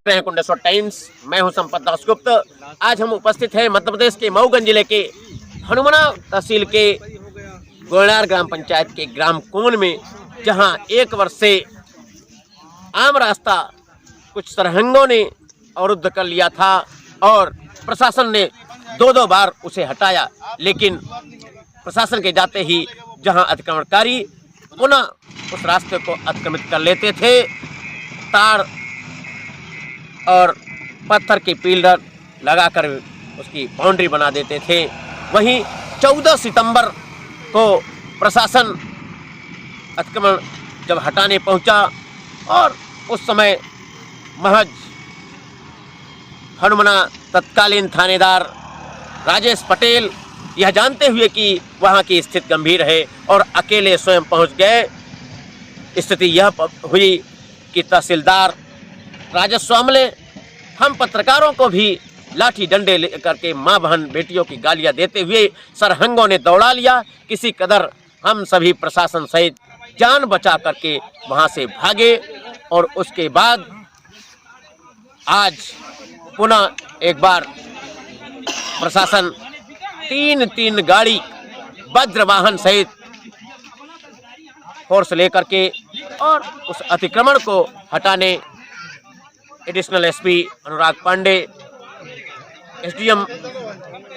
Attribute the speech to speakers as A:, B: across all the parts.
A: Kundeshwar times. मैं हूं संपत दासगुप्त। आज हम उपस्थित हैं मध्य प्रदेश के मऊगंज जिले के हनुमना तहसील के गोयनार ग्राम पंचायत के ग्राम कोन में, जहां 1 वर्ष से आम रास्ता कुछ सरहंगों ने अवरुद्ध कर लिया था और प्रशासन ने 2-2 बार उसे हटाया, लेकिन प्रशासन के जाते ही जहां अतिक्रमणकारी पुनः उस रास्ते को अतिक्रमित कर लेते थे, तार और पत्थर के पिलर लगाकर उसकी बाउंड्री बना देते थे। वहीं 14 सितंबर को प्रशासन अतिक्रमण जब हटाने पहुंचा और उस समय महज हनुमना तत्कालीन थानेदार राजेश पटेल यह जानते हुए कि वहां की स्थिति गंभीर है और अकेले स्वयं पहुंच गए। स्थिति यह हुई कि तहसीलदार राजस्व अमले हम पत्रकारों को भी लाठी डंडे लेकर के मां बहन बेटियों की गालियां देते हुए सरहंगों ने दौड़ा लिया। किसी कदर हम सभी प्रशासन सहित जान बचा करके वहां से भागे और उसके बाद आज पुनः एक बार प्रशासन 3 गाड़ी वज्र वाहन सहित फोर्स लेकर के और उस अतिक्रमण को हटाने एडिशनल एसपी अनुराग पांडे, एसडीएम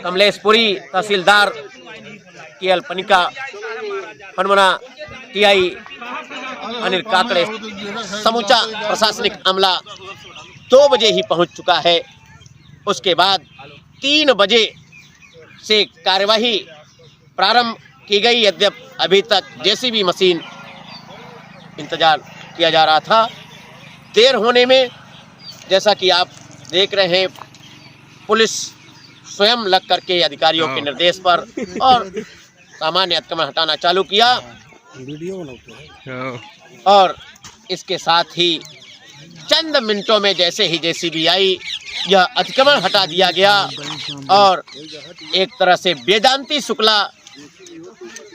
A: कमलेश पुरी, तहसीलदार केएल पनिका, हनुमना टीआई अनिल काकड़े, समूचा प्रशासनिक अमला 2 बजे ही पहुंच चुका है। उसके बाद 3 बजे से कार्यवाही प्रारंभ की गई, यद्यप अभी तक जेसीबी मशीन इंतजार किया जा रहा था। देर होने में जैसा कि आप देख रहे हैं, पुलिस स्वयं लग करके अधिकारियों के निर्देश पर और सामान्य अतिक्रमण हटाना चालू किया और इसके साथ ही चंद मिनटों में जैसे ही जेसीबी आई, यह अतिक्रमण हटा दिया गया और एक तरह से वेदांती शुक्ला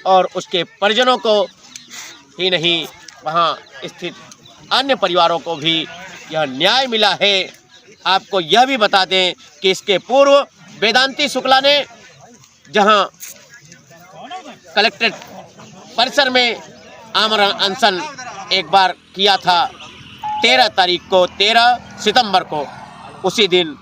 A: और उसके परिजनों को ही नहीं, वहां स्थित अन्य परिवारों को भी यह न्याय मिला है। आपको यह भी बता दें कि इसके पूर्व वेदांती शुक्ला ने जहां कलेक्ट्रेट परिसर में आमरण अनशन एक बार किया था 13 सितंबर को, उसी दिन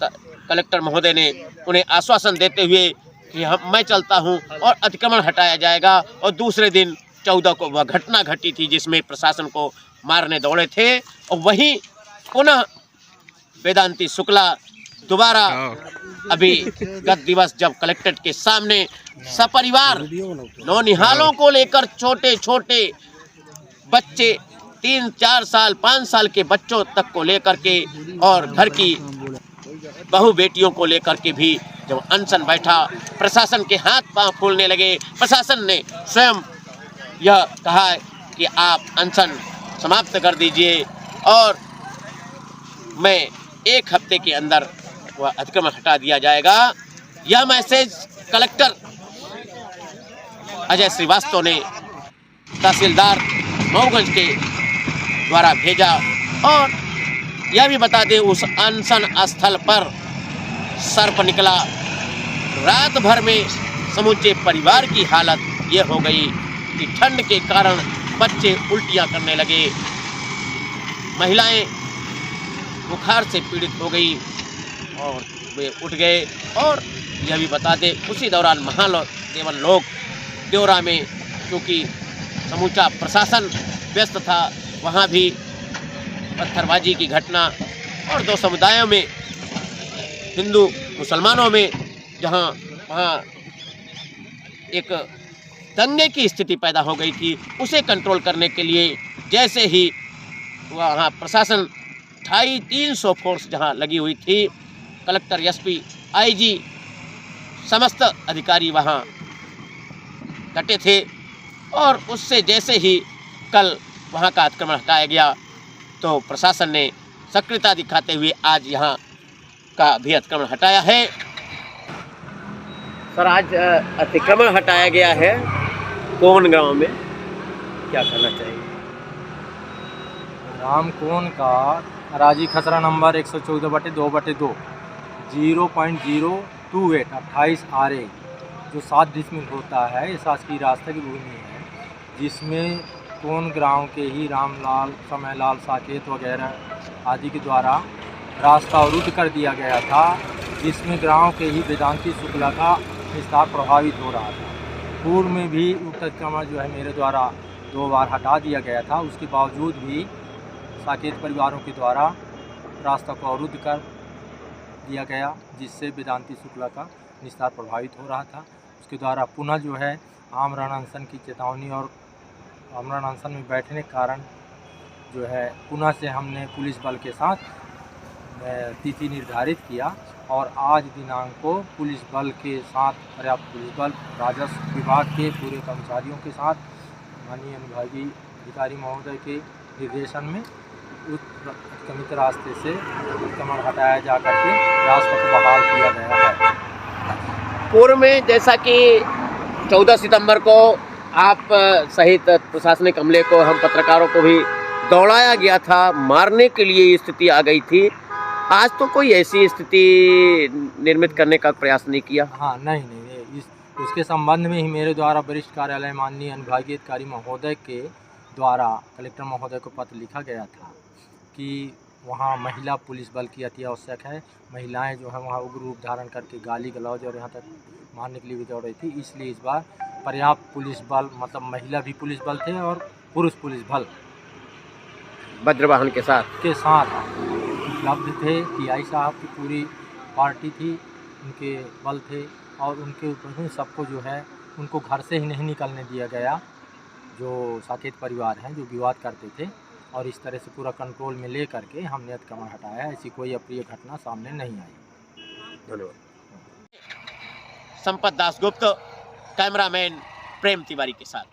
A: कलेक्टर महोदय ने उन्हें आश्वासन देते हुए कि मैं चलता हूं और अतिक्रमण हटाया जाएगा, और दूसरे दिन 14 को वह घटना घटी थी जिसमें प्रशासन को मारने दौड़े थे। और वहीं पुनः वेदांती शुक्ला दोबारा अभी गत दिवस जब कलेक्ट्रेट के सामने सपरिवार नौनिहालों को लेकर छोटे छोटे बच्चे 3-4 साल 5 साल के बच्चों तक को लेकर के और घर की बहू बेटियों को लेकर के भी जब अनशन बैठा, प्रशासन के हाथ पांव फूलने लगे। प्रशासन ने स्वयं यह कहा कि आप अनशन समाप्त कर दीजिए और मैं 1 हफ्ते के अंदर वह अतिक्रमण हटा दिया जाएगा। यह मैसेज कलेक्टर अजय श्रीवास्तव ने तहसीलदार मऊगंज के द्वारा भेजा। और यह भी बता दें, उस अनशन स्थल पर सर्प निकला। रात भर में समूचे परिवार की हालत यह हो गई कि ठंड के कारण बच्चे उल्टियां करने लगे, महिलाएं बुखार से पीड़ित हो गई और वे उठ गए। और यह भी बता दें, उसी दौरान महादेवन लोग देवरा में, क्योंकि समूचा प्रशासन व्यस्त था, वहाँ भी पत्थरबाजी की घटना और 2 समुदायों में, हिंदू मुसलमानों में, जहाँ वहाँ एक दंगे की स्थिति पैदा हो गई थी, उसे कंट्रोल करने के लिए जैसे ही वहाँ प्रशासन 250-300 फोर्स जहाँ लगी हुई थी, कलेक्टर, एसपी, आईजी समस्त अधिकारी वहाँ डटे थे। और उससे जैसे ही कल वहाँ का अतिक्रमण हटाया गया तो प्रशासन ने सक्रियता दिखाते हुए आज यहाँ का भी अतिक्रमण हटाया है। सर, आज अतिक्रमण हटाया गया है कोन गांव में, क्या कहना चाहिए?
B: राम कोन का राजी खसरा नंबर 114/2/2 0.028 28 RA जो 7 डिसमिल होता है, ये शासकीय रास्ते की भूमि है, जिसमें कोन गाँव के ही रामलाल, समयलाल, साकेत वगैरह आदि के द्वारा रास्ता अवरुद्ध कर दिया गया था, जिसमें गाँव के ही वेदांती शुक्ला का विस्तार प्रभावित हो रहा था। पूर्व में भी उक्त अतिक्रमण जो है मेरे द्वारा 2 बार हटा दिया गया था, उसके बावजूद भी साकेत परिवारों के द्वारा रास्ता को अवरुद्ध कर दिया गया, जिससे वेदांती शुक्ला का विस्तार प्रभावित हो रहा था। उसके द्वारा पुनः जो है आमरण अनशन की चेतावनी और आमरण अनशन में बैठने के कारण जो है पुनः से हमने पुलिस बल के साथ तिथि निर्धारित किया और आज दिनांक को पुलिस बल के साथ, पर्याप्त पुलिस बल, राजस्व विभाग के पूरे कर्मचारियों के साथ माननीय अनुभागीय अधिकारी महोदय के निर्देशन में उस अतिक्रमित रास्ते से अतिक्रमण हटाया जा करके रास्ते को बहाल किया गया है।
A: पूर्व में जैसा कि 14 सितंबर को आप सहित प्रशासनिक अमले को, हम पत्रकारों को भी दौड़ाया गया था, मारने के लिए ये स्थिति आ गई थी। आज तो कोई ऐसी स्थिति निर्मित करने का प्रयास नहीं किया।
B: हाँ, नहीं, उसके संबंध में ही मेरे द्वारा वरिष्ठ कार्यालय माननीय अनुभागीय अधिकारी महोदय के द्वारा कलेक्टर महोदय को पत्र लिखा गया था कि वहाँ महिला पुलिस बल की अति आवश्यक है। महिलाएं जो है वहाँ उग्र रूप धारण करके गाली गलौज और यहाँ तक मारने के लिए भी दौड़ रही थी, इसलिए इस बार पर्याप्त पुलिस बल, मतलब महिला भी पुलिस बल थे और पुरुष पुलिस बल
A: वज्रवाहन के साथ
B: उपलब्ध थे। टीआई साहब की पूरी पार्टी थी, उनके बल थे और उनके ऊपर में सबको जो है उनको घर से ही नहीं निकलने दिया गया, जो साकेत परिवार हैं जो विवाद करते थे, और इस तरह से पूरा कंट्रोल में ले करके हमने अतिक्रमण हटाया। ऐसी कोई अप्रिय घटना सामने नहीं आई।
A: धन्यवाद। संपत दासगुप्त, कैमरामैन प्रेम तिवारी के साथ।